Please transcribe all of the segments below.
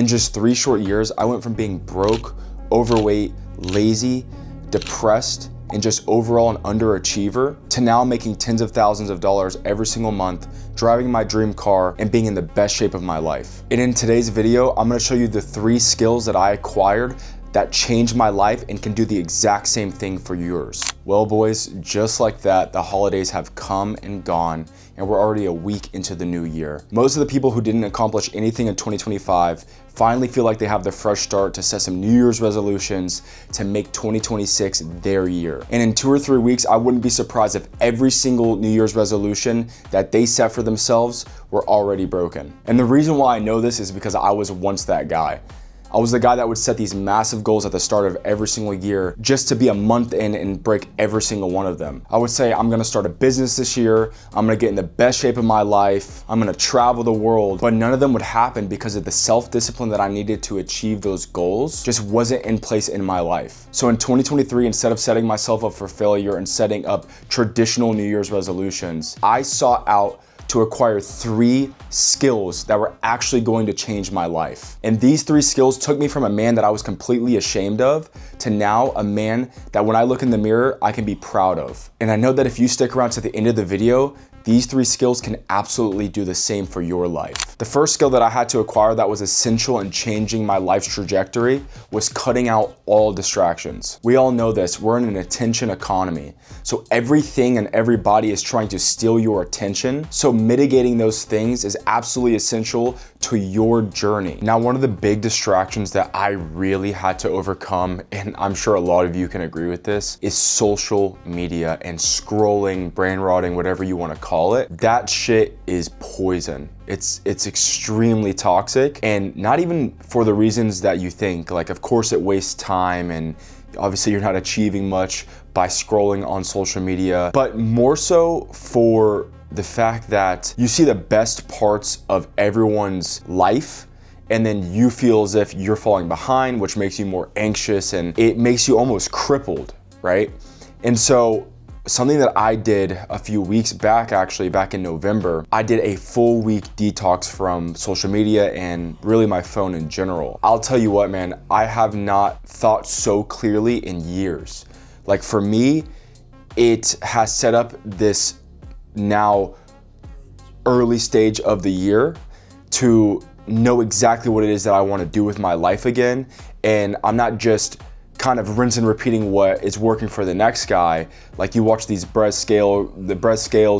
In just 3 short years, I went from being broke, overweight, lazy, depressed, and just overall an underachiever to now making tens of thousands of dollars every single month, driving my dream car, and being in the best shape of my life. And in today's video, I'm gonna show you the 3 skills that I acquired that changed my life and can do the exact same thing for yours. Well, boys, just like that, the holidays have come and gone, and we're already a week into the new year. Most of the people who didn't accomplish anything in 2025 finally feel like they have the fresh start to set some New Year's resolutions to make 2026 their year. And in 2 or 3 weeks, I wouldn't be surprised if every single New Year's resolution that they set for themselves were already broken. And the reason why I know this is because I was once that guy. I was the guy that would set these massive goals at the start of every single year just to be a month in and break every single one of them. I would say, I'm gonna start a business this year, I'm gonna get in the best shape of my life, I'm gonna travel the world, but none of them would happen because of the self-discipline that I needed to achieve those goals just wasn't in place in my life. So in 2023, instead of setting myself up for failure and setting up traditional New Year's resolutions, I sought out to acquire 3 skills that were actually going to change my life. And these 3 skills took me from a man that I was completely ashamed of to now a man that when I look in the mirror, I can be proud of. And I know that if you stick around to the end of the video, these 3 skills can absolutely do the same for your life. The first skill that I had to acquire that was essential in changing my life's trajectory was cutting out all distractions. We all know this, we're in an attention economy. So everything and everybody is trying to steal your attention. So mitigating those things is absolutely essential to your journey. Now, one of the big distractions that I really had to overcome, and I'm sure a lot of you can agree with this, is social media and scrolling, brain rotting, whatever you want to call it. That shit is poison. It's extremely toxic, and not even for the reasons that you think. Like, of course it wastes time, and obviously you're not achieving much by scrolling on social media, but more so for the fact that you see the best parts of everyone's life, and then you feel as if you're falling behind, which makes you more anxious, and it makes you almost crippled, right? And so something that I did a few weeks back, actually back in November, I did a full week detox from social media and really my phone in general. I'll tell you what, man, I have not thought so clearly in years. Like, for me, it has set up this now early stage of the year to know exactly what it is that I want to do with my life again. And I'm not just kind of rinse and repeating what is working for the next guy. Like, you watch these Brett Scales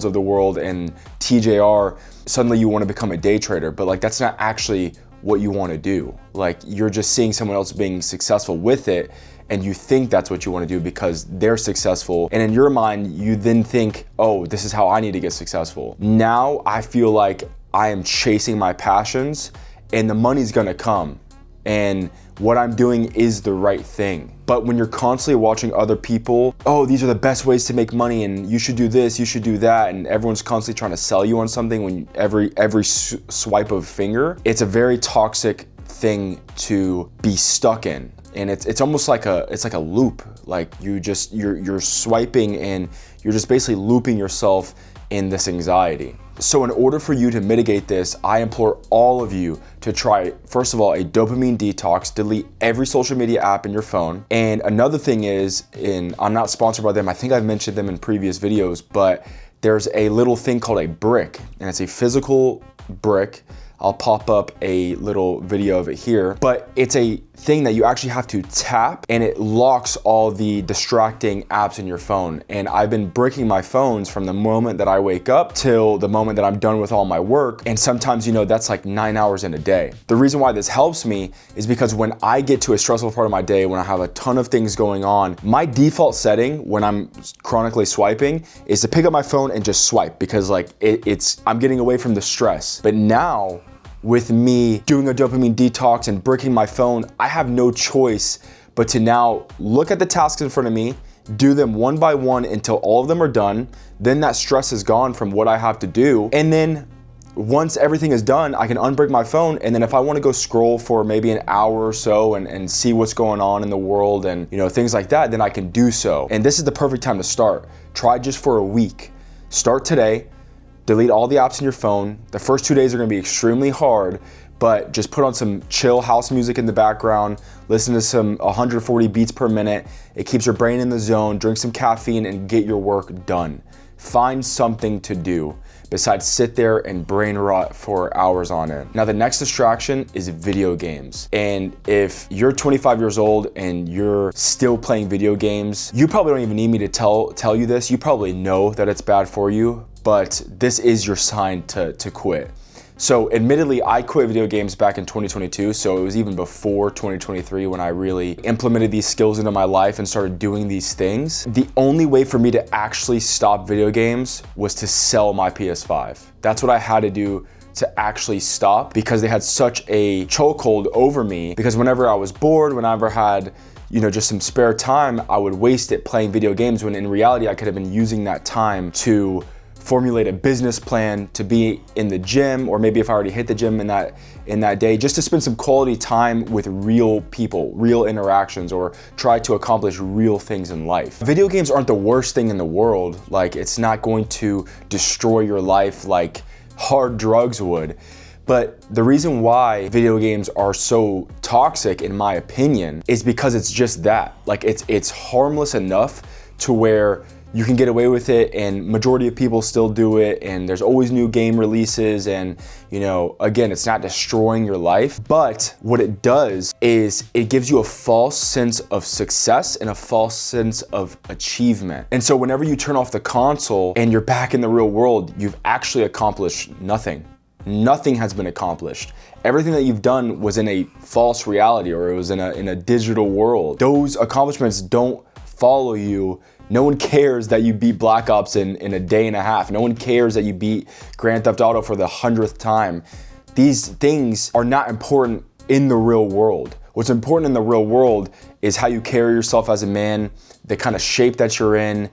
of the world and TJR, suddenly you want to become a day trader, but like, that's not actually what you want to do. Like, you're just seeing someone else being successful with it, and you think that's what you want to do because they're successful. And in your mind, you then think, oh, this is how I need to get successful. Now I feel like I am chasing my passions, and the money's gonna come, and what I'm doing is the right thing. But when you're constantly watching other people, oh, these are the best ways to make money, and you should do this, you should do that, and everyone's constantly trying to sell you on something when every swipe of finger, it's a very toxic thing to be stuck in. And it's almost like it's like a loop. Like, you're swiping, and you're just basically looping yourself in this anxiety. So in order for you to mitigate this, I implore all of you to try, first of all, a dopamine detox. Delete every social media app in your phone. And another thing is, I'm not sponsored by them, I think I've mentioned them in previous videos, but there's a little thing called a brick, and it's a physical brick. I'll pop up a little video of it here, but it's a thing that you actually have to tap, and it locks all the distracting apps in your phone. And I've been breaking my phones from the moment that I wake up till the moment that I'm done with all my work. And sometimes, that's like 9 hours in a day. The reason why this helps me is because when I get to a stressful part of my day, when I have a ton of things going on, my default setting when I'm chronically swiping is to pick up my phone and just swipe, because like I'm getting away from the stress. But now, with me doing a dopamine detox and breaking my phone, I have no choice but to now look at the tasks in front of me, do them one by one until all of them are done. Then that stress is gone from what I have to do. And then once everything is done, I can unbreak my phone, and then if I want to go scroll for maybe an hour or so and see what's going on in the world and things like that, then I can do so. And this is the perfect time to start. Try just for a week. Start today. Delete all the apps in your phone. The first 2 days are gonna be extremely hard, but just put on some chill house music in the background, listen to some 140 beats per minute. It keeps your brain in the zone, drink some caffeine and get your work done. Find something to do besides sit there and brain rot for hours on end. Now the next distraction is video games. And if you're 25 years old and you're still playing video games, you probably don't even need me to tell you this. You probably know that it's bad for you, but this is your sign to quit. So admittedly, I quit video games back in 2022, so it was even before 2023 when I really implemented these skills into my life and started doing these things. The only way for me to actually stop video games was to sell my PS5. That's what I had to do to actually stop, because they had such a chokehold over me, because whenever I was bored, whenever I had just some spare time, I would waste it playing video games, when in reality I could have been using that time to formulate a business plan, to be in the gym, or maybe if I already hit the gym in that day, just to spend some quality time with real people, real interactions, or try to accomplish real things in life. Video games aren't the worst thing in the world. Like, it's not going to destroy your life like hard drugs would. But the reason why video games are so toxic, in my opinion, is because it's just that. Like, it's harmless enough to where you can get away with it, and majority of people still do it, and there's always new game releases, and again, it's not destroying your life, but what it does is it gives you a false sense of success and a false sense of achievement. And so whenever you turn off the console and you're back in the real world, you've actually accomplished nothing. Nothing has been accomplished. Everything that you've done was in a false reality, or it was in a digital world. Those accomplishments don't follow you. No one cares that you beat Black Ops in a day and a half. No one cares that you beat Grand Theft Auto for the 100th time. These things are not important in the real world. What's important in the real world is how you carry yourself as a man, the kind of shape that you're in.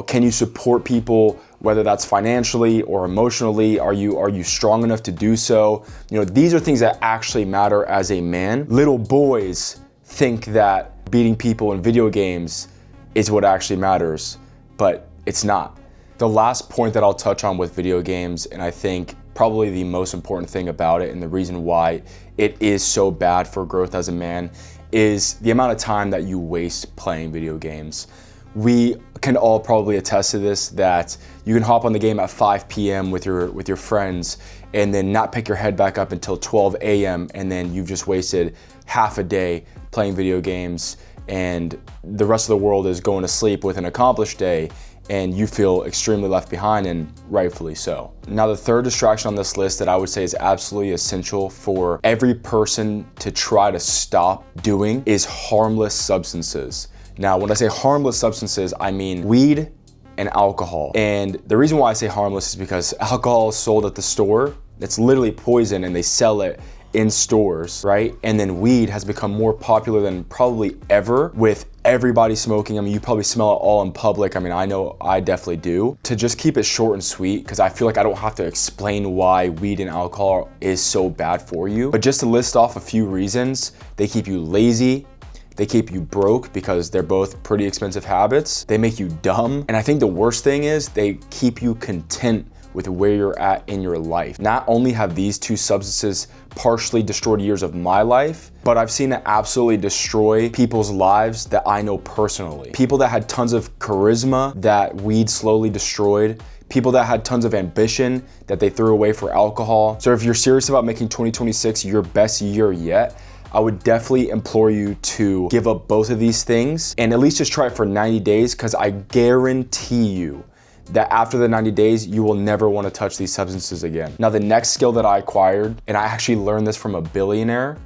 Can you support people, whether that's financially or emotionally? Are you strong enough to do so? These are things that actually matter as a man. Little boys think that beating people in video games is what actually matters, but it's not. The last point that I'll touch on with video games, and I think probably the most important thing about it, and the reason why it is so bad for growth as a man, is the amount of time that you waste playing video games. We can all probably attest to this, that you can hop on the game at 5 p.m. with your friends and then not pick your head back up until 12 a.m. and then you've just wasted half a day playing video games, and the rest of the world is going to sleep with an accomplished day, and you feel extremely left behind, and rightfully so. Now, the third distraction on this list that I would say is absolutely essential for every person to try to stop doing is harmless substances. Now, when I say harmless substances, I mean weed and alcohol. And the reason why I say harmless is because alcohol is sold at the store. It's literally poison, and they sell it in stores, right? And then weed has become more popular than probably ever, with everybody smoking. I mean, you probably smell it all in public. I mean, I know I definitely do. To just keep it short and sweet, because I feel like I don't have to explain why weed and alcohol is so bad for you, but just to list off a few reasons: they keep you lazy, they keep you broke because they're both pretty expensive habits, they make you dumb, and I think the worst thing is they keep you content with where you're at in your life. Not only have these two substances partially destroyed years of my life, but I've seen it absolutely destroy people's lives that I know personally. People that had tons of charisma that weed slowly destroyed. People that had tons of ambition that they threw away for alcohol. So if you're serious about making 2026 your best year yet, I would definitely implore you to give up both of these things and at least just try it for 90 days, because I guarantee you that after the 90 days, you will never want to touch these substances again. Now, the next skill that I acquired, and I actually learned this from a billionaire,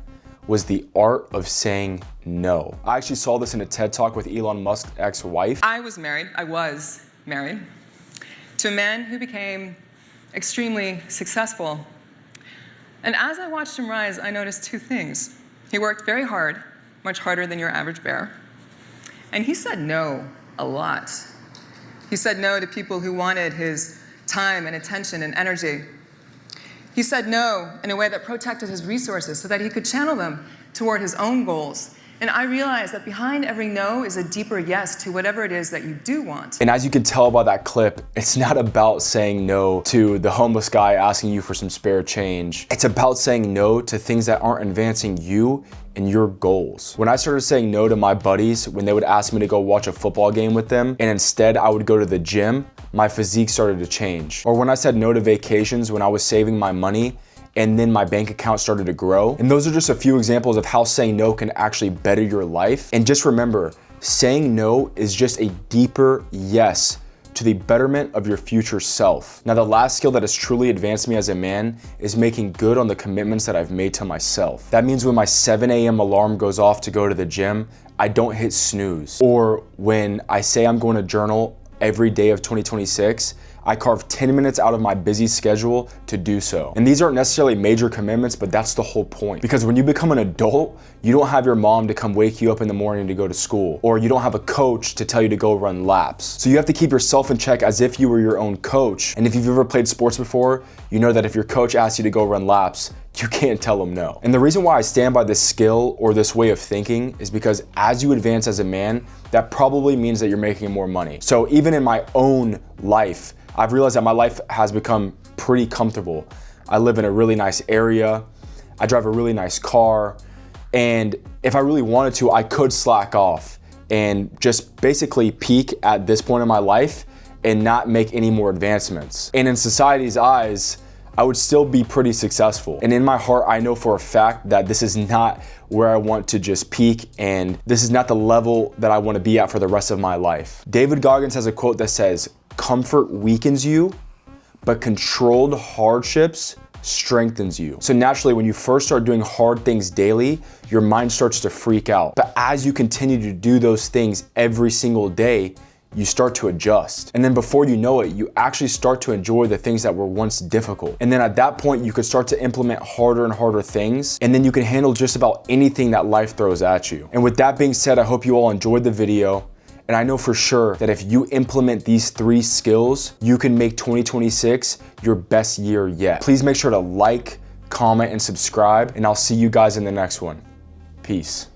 was the art of saying no. I actually saw this in a TED Talk with Elon Musk's ex-wife. I was married to a man who became extremely successful. And as I watched him rise, I noticed two things. He worked very hard, much harder than your average bear. And he said no a lot. He said no to people who wanted his time and attention and energy. He said no in a way that protected his resources so that he could channel them toward his own goals And I realized that behind every no is a deeper yes to whatever it is that you do want. And as you can tell by that clip, it's not about saying no to the homeless guy asking you for some spare change. It's about saying no to things that aren't advancing you and your goals. When I started saying no to my buddies when they would ask me to go watch a football game with them, and instead I would go to the gym, my physique started to change. Or when I said no to vacations when I was saving my money, and then my bank account started to grow. And those are just a few examples of how saying no can actually better your life. And just remember, saying no is just a deeper yes to the betterment of your future self. Now, the last skill that has truly advanced me as a man is making good on the commitments that I've made to myself. That means when my 7 a.m. alarm goes off to go to the gym, I don't hit snooze. Or when I say I'm going to journal every day of 2026, I carve 10 minutes out of my busy schedule to do so. And these aren't necessarily major commitments, but that's the whole point. Because when you become an adult, you don't have your mom to come wake you up in the morning to go to school, or you don't have a coach to tell you to go run laps. So you have to keep yourself in check as if you were your own coach. And if you've ever played sports before, you know that if your coach asks you to go run laps, you can't tell them no. And the reason why I stand by this skill or this way of thinking is because as you advance as a man, that probably means that you're making more money. So even in my own life, I've realized that my life has become pretty comfortable. I live in a really nice area. I drive a really nice car. And if I really wanted to, I could slack off and just basically peak at this point in my life and not make any more advancements. And in society's eyes, I would still be pretty successful. And in my heart, I know for a fact that this is not where I want to just peak, and this is not the level that I want to be at for the rest of my life. David Goggins has a quote that says, "Comfort weakens you, but controlled hardships strengthens you." So naturally, when you first start doing hard things daily, your mind starts to freak out. But as you continue to do those things every single day, you start to adjust. And then before you know it, you actually start to enjoy the things that were once difficult. And then at that point, you could start to implement harder and harder things. And then you can handle just about anything that life throws at you. And with that being said, I hope you all enjoyed the video. And I know for sure that if you implement these 3 skills, you can make 2026 your best year yet. Please make sure to like, comment, and subscribe. And I'll see you guys in the next one. Peace.